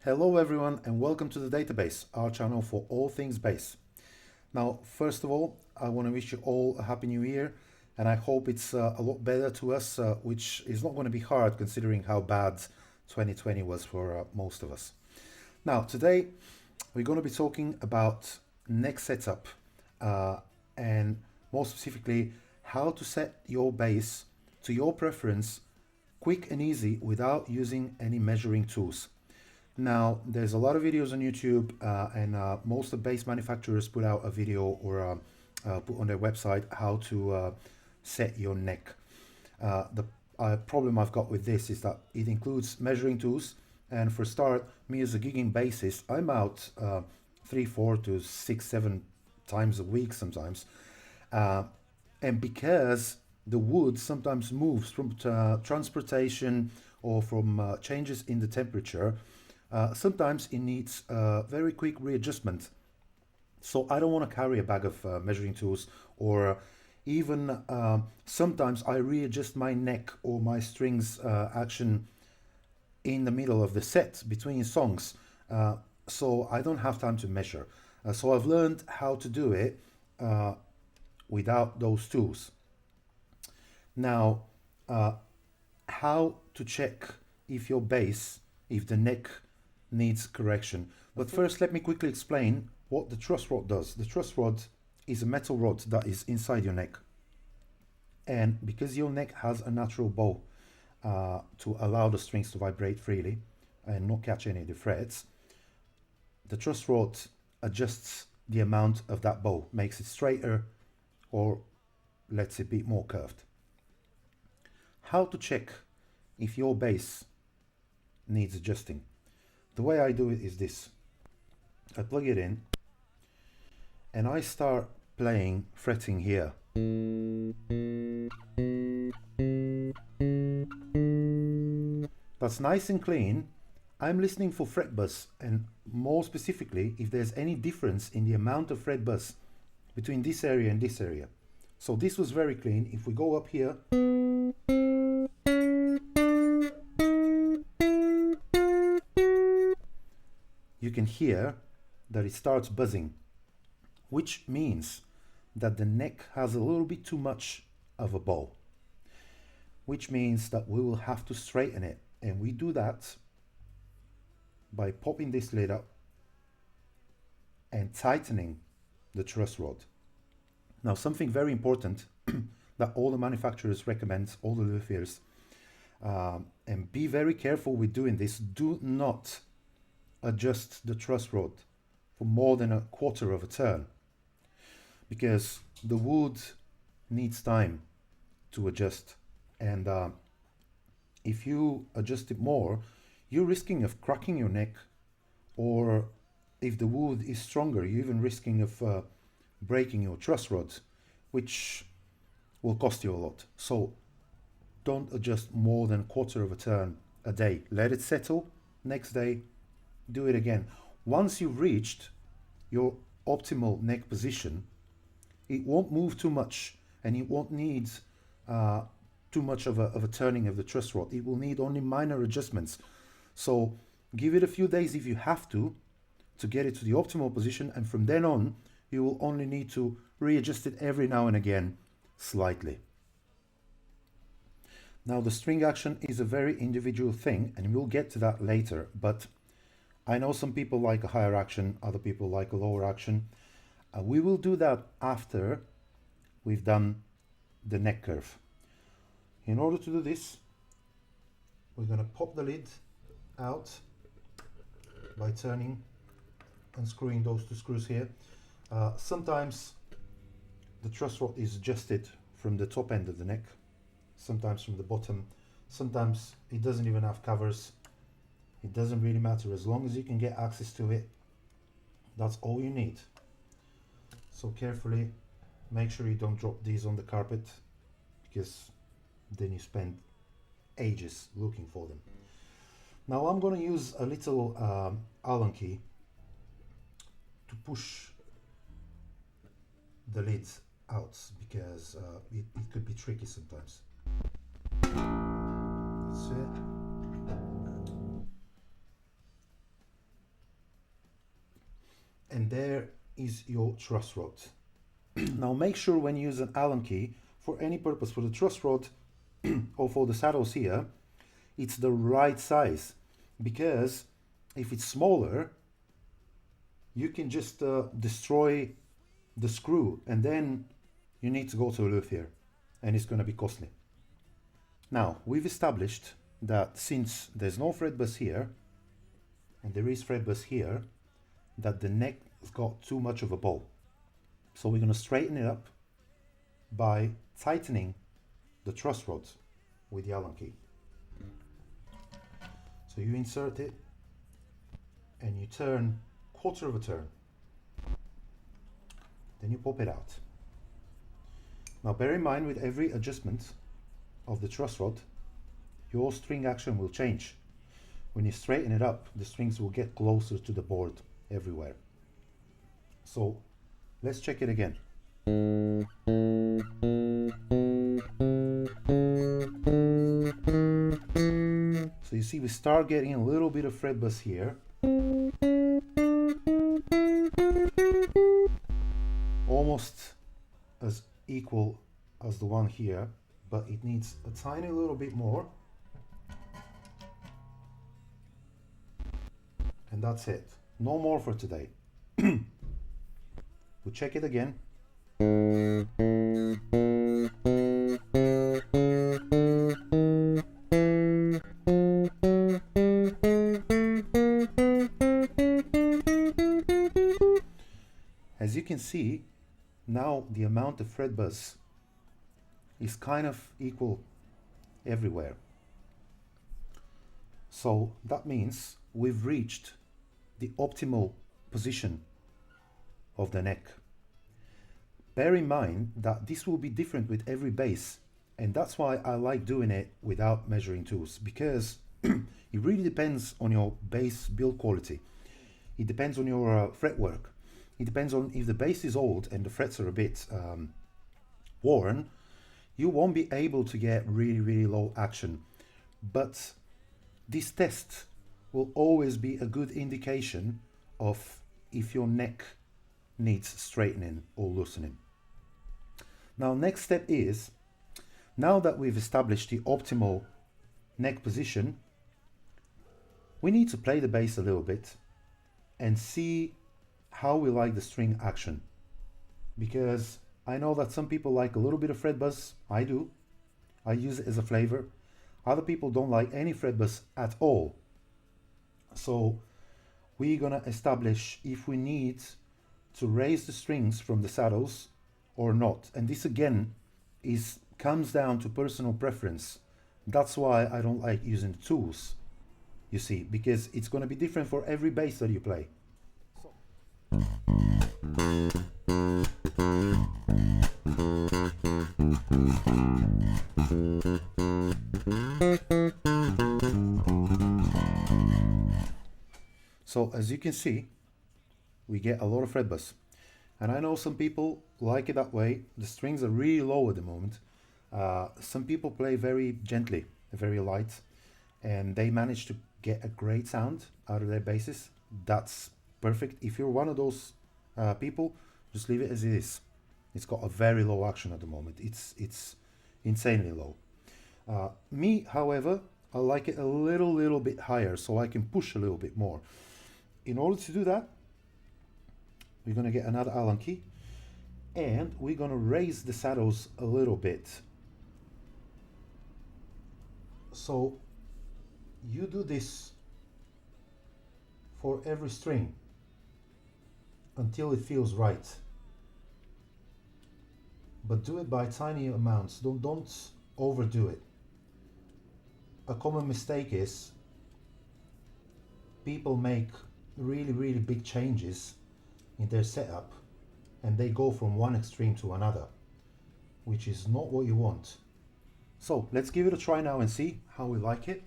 Hello everyone and welcome to the database, our channel for all things bass. Now, first of all, I want to wish you all a happy new year and I hope it's a lot better to us, which is not going to be hard considering how bad 2020 was for most of us. Now, today we're going to be talking about neck setup and more specifically how to set your bass to your preference quick and easy without using any measuring tools. Now, there's a lot of videos on YouTube and most of the bass manufacturers put out a video or put on their website how to set your neck. The problem I've got with this is that it includes measuring tools, and for start, me as a gigging bassist, I'm out 3, 4 to 6, 7 times a week sometimes. And because the wood sometimes moves from transportation or from changes in the temperature, sometimes it needs a very quick readjustment. So I don't want to carry a bag of measuring tools, or even sometimes I readjust my neck or my strings action in the middle of the set between songs. So I don't have time to measure. So I've learned how to do it without those tools. Now, how to check if your bass, if the neck needs correction. But first, let me quickly explain what the truss rod does. The truss rod is a metal rod that is inside your neck. And because your neck has a natural bow to allow the strings to vibrate freely and not catch any of the frets, the truss rod adjusts the amount of that bow, makes it straighter or lets it be more curved. How to check if your bass needs adjusting? The way I do it is this. I plug it in and I start playing, fretting here. That's nice and clean. I'm listening for fret buzz, and more specifically if there's any difference in the amount of fret buzz between this area and this area. So this was very clean. If we go up here, you can hear that it starts buzzing, which means that the neck has a little bit too much of a bow, which means that we will have to straighten it. And we do that by popping this lid up and tightening the truss rod. Now, something very important that all the manufacturers recommend, all the luthiers, and be very careful with doing this, do not adjust the truss rod for more than a quarter of a turn, because the wood needs time to adjust, and if you adjust it more, you're risking of cracking your neck, or if the wood is stronger, you're even risking of breaking your truss rod, which will cost you a lot. So don't adjust more than a quarter of a turn a day. Let it settle. Next day, do it again. Once you've reached your optimal neck position, it won't move too much and it won't need too much of a turning of the truss rod. It will need only minor adjustments. So give it a few days if you have to get it to the optimal position, and from then on you will only need to readjust it every now and again slightly. Now, the string action is a very individual thing and we'll get to that later, but I know some people like a higher action, other people like a lower action. We will do that after we've done the neck curve. In order to do this, we're going to pop the lid out by turning, unscrewing those two screws here. Sometimes the truss rod is adjusted from the top end of the neck, sometimes from the bottom, sometimes it doesn't even have covers. It doesn't really matter, as long as you can get access to it, that's all you need. So carefully make sure you don't drop these on the carpet, because then you spend ages looking for them. Now I'm going to use a little Allen key to push the lids out, because it could be tricky sometimes. That's it. and there is your truss rod. Now make sure when you use an Allen key for any purpose, for the truss rod or for the saddles here, it's the right size, because if it's smaller you can just destroy the screw, and then you need to go to a luthier and it's going to be costly. Now we've established that since there's no thread bus here and there is thread bus here, that the neck has got too much of a bow. So we're going to straighten it up by tightening the truss rod with the Allen key. So you insert it and you turn quarter of a turn, then you pop it out. Now bear in mind, with every adjustment of the truss rod, your string action will change. When you straighten it up, the strings will get closer to the board everywhere. So let's check it again. So you see we start getting a little bit of thread bus here. Almost as equal as the one here, but it needs a tiny little bit more. And that's it. No more for today. We'll check it again. As you can see, now the amount of thread buzz is kind of equal everywhere. So that means we've reached the optimal position of the neck. Bear in mind that this will be different with every bass, and that's why I like doing it without measuring tools, because it really depends on your bass build quality. It depends on your fretwork. It depends on if the bass is old and the frets are a bit worn, you won't be able to get really low action. But this test will always be a good indication of if your neck needs straightening or loosening. Now next step is, now that we've established the optimal neck position, we need to play the bass a little bit and see how we like the string action, because I know that some people like a little bit of fret buzz. I do. I use it as a flavor. Other people don't like any fret buzz at all. So we're gonna establish if we need to raise the strings from the saddles or not, and this again comes down to personal preference. That's why I don't like using the tools, you see, because it's going to be different for every bass that you play. So as you can see, we get a lot of fret buzz, and I know some people like it that way. The strings are really low at the moment. Some people play very gently, very light, and they manage to get a great sound out of their basses. That's perfect. If you're one of those people, just leave it as it is. It's got a very low action at the moment. It's insanely low. Me, however, I like it a little bit higher, so I can push a little bit more. In order to do that, we're going to get another Allen key, and we're going to raise the saddles a little bit. So you do this for every string until it feels right, but do it by tiny amounts. Don't overdo it. A common mistake is people make really big changes in their setup and they go from one extreme to another, which is not what you want. So let's give it a try now and see how we like it.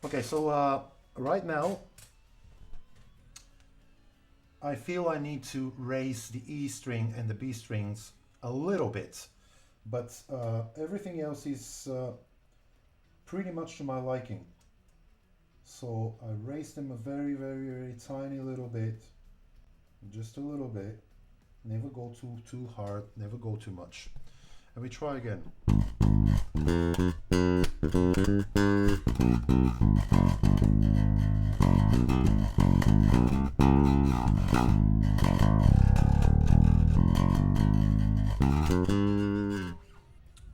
Okay, so right now I feel I need to raise the E string and the B strings a little bit, but everything else is pretty much to my liking. So I raise them a very, very, very tiny little bit, just a little bit. Never go too hard, never go too much. And we try again.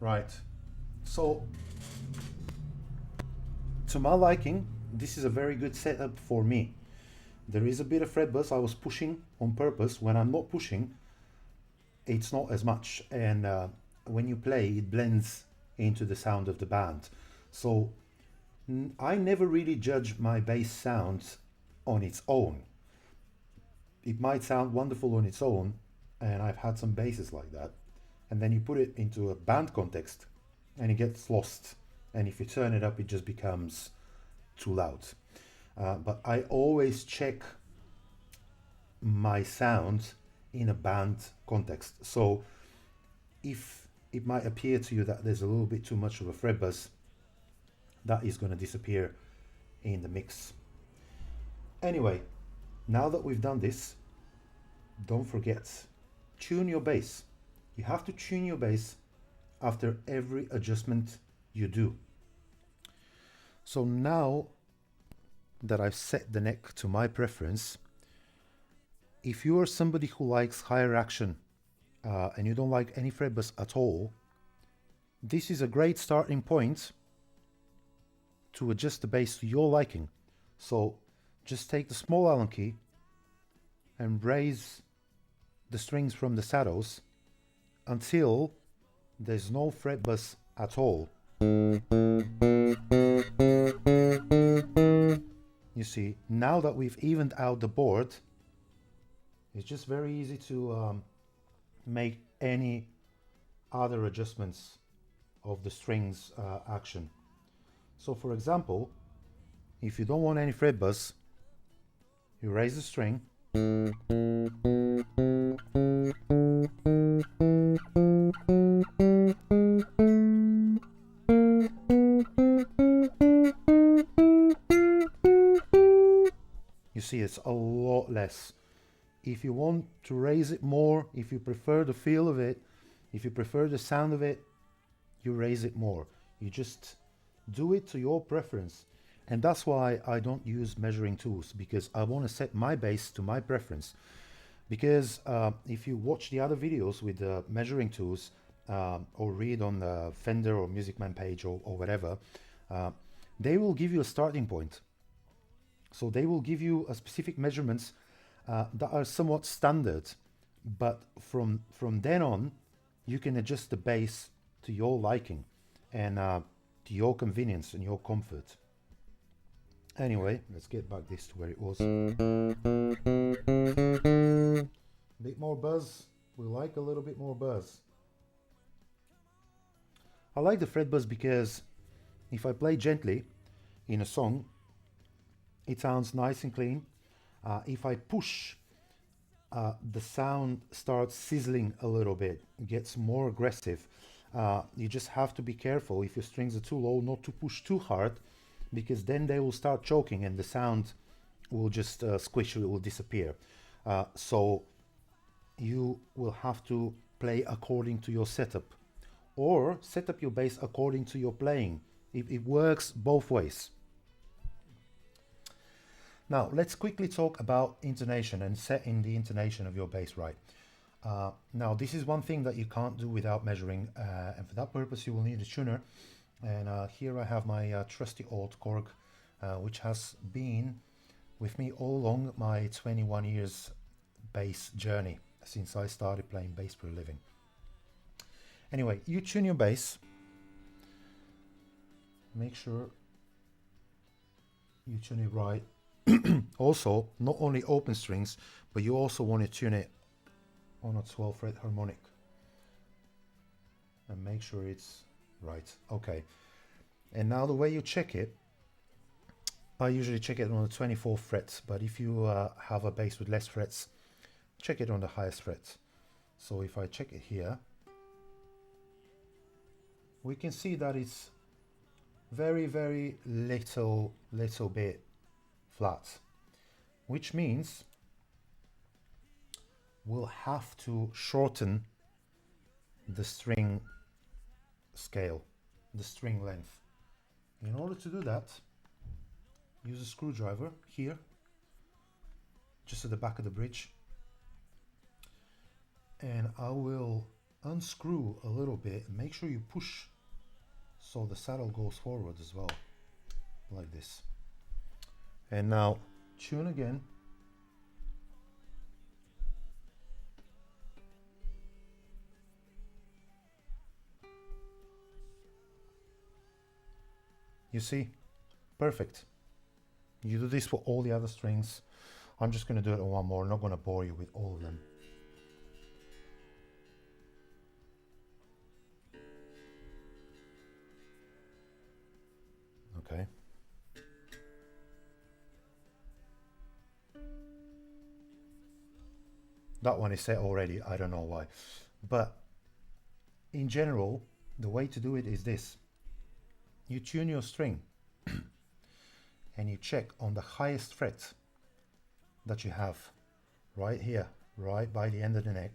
Right. So to my liking, this is a very good setup for me. There is a bit of fret buzz. I was pushing on purpose. When I'm not pushing, it's not as much, and when you play, it blends into the sound of the band. So I never really judge my bass sound on its own. It might sound wonderful on its own, and I've had some basses like that, and then you put it into a band context and it gets lost, and if you turn it up it just becomes too loud. But I always check my sound in a band context. So if it might appear to you that there's a little bit too much of a fret buzz, that is going to disappear in the mix. Anyway, now that we've done this, don't forget, tune your bass. You have to tune your bass after every adjustment you do. So now that I've set the neck to my preference, if you are somebody who likes higher action and you don't like any fret buzz at all, this is a great starting point to adjust the bass to your liking. So just take the small Allen key and raise the strings from the saddles until there's no fret buzz at all. You see, now that we've evened out the board, it's just very easy to make any other adjustments of the strings action. So for example, if you don't want any fret buzz, you raise the string, you see it's a lot less. If you want to raise it more, if you prefer the feel of it, if you prefer the sound of it, you raise it more. You just do it to your preference. And that's why I don't use measuring tools, because I want to set my bass to my preference. Because if you watch the other videos with measuring tools, or read on the Fender or Music Man page or whatever, they will give you a starting point. So they will give you a specific measurements that are somewhat standard, but from then on you can adjust the bass to your liking and to your convenience and your comfort. Anyway, let's get back this to where it was. Bit more buzz. We like a little bit more buzz. I like the fret buzz because if I play gently in a song, it sounds nice and clean. If I push, the sound starts sizzling a little bit, it gets more aggressive. You just have to be careful if your strings are too low not to push too hard, because then they will start choking and the sound will just squish, it will disappear. So you will have to play according to your setup, or set up your bass according to your playing. It works both ways. Now let's quickly talk about intonation and setting the intonation of your bass right. Now this is one thing that you can't do without measuring, and for that purpose you will need a tuner. And here I have my trusty old Korg, which has been with me all along my 21 years bass journey, since I started playing bass for a living. Anyway, you tune your bass, make sure you tune it right. Also, not only open strings, but you also want to tune it on a 12 fret harmonic and make sure it's right. Okay, and now the way you check it, I usually check it on the 24th fret, but if you have a bass with less frets, check it on the highest fret. So if I check it here, we can see that it's very, very little bit flat, which means we'll have to shorten the string scale, the string length. In order to do that, use a screwdriver here, just at the back of the bridge, and I will unscrew a little bit. Make sure you push so the saddle goes forward as well, like this. And now tune again. You see, perfect. You do this for all the other strings. I'm just going to do it on one more. I'm not going to bore you with all of them. Okay. That one is set already. I don't know why. But in general, the way to do it is this. You tune your string and you check on the highest fret that you have right here, right by the end of the neck.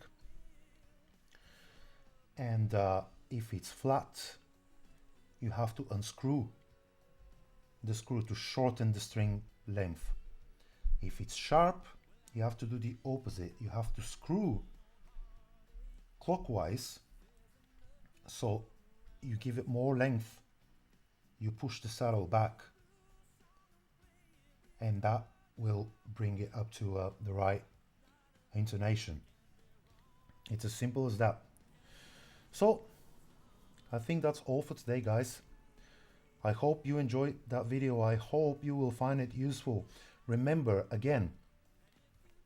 And if it's flat, you have to unscrew the screw to shorten the string length. If it's sharp, you have to do the opposite. You have to screw clockwise, so you give it more length. You push the saddle back, and that will bring it up to the right intonation. It's as simple as that. So I think that's all for today, guys. I hope you enjoyed that video. I hope you will find it useful. Remember, again,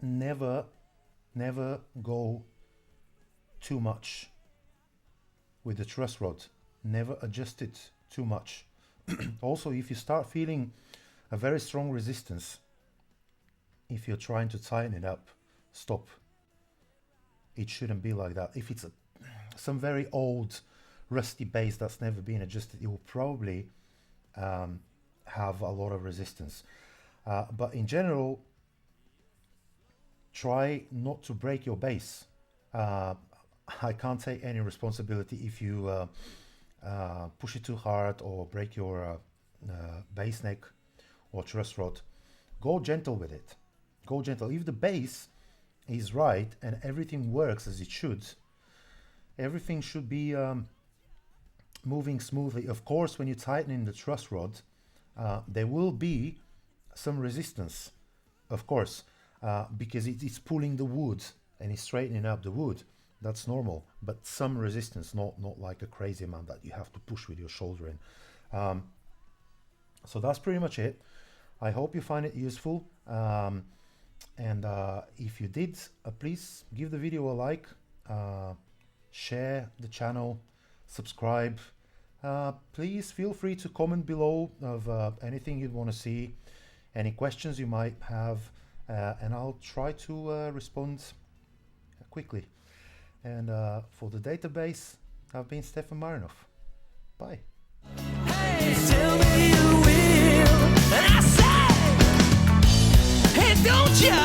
never go too much with the truss rod. Never adjust it too much. Also, if you start feeling a very strong resistance, if you're trying to tighten it up, stop. It shouldn't be like that. If it's some very old rusty bass that's never been adjusted, it will probably have a lot of resistance. But in general, try not to break your bass. I can't take any responsibility if you push it too hard or break your bass neck or truss rod. Go gentle with it. Go gentle. If the bass is right and everything works as it should, everything should be moving smoothly. Of course, when you tighten in the truss rod, there will be some resistance, of course, because it's pulling the wood and it's straightening up the wood. That's normal, but some resistance, not like a crazy amount that you have to push with your shoulder in. So that's pretty much it. I hope you find it useful. And if you did, please give the video a like, share the channel, subscribe. Please feel free to comment below of anything you'd want to see, any questions you might have, and I'll try to respond quickly. And for the database, I've been Stefan Marinov. Bye. Hey, tell me you will, and I say, hey, don't you?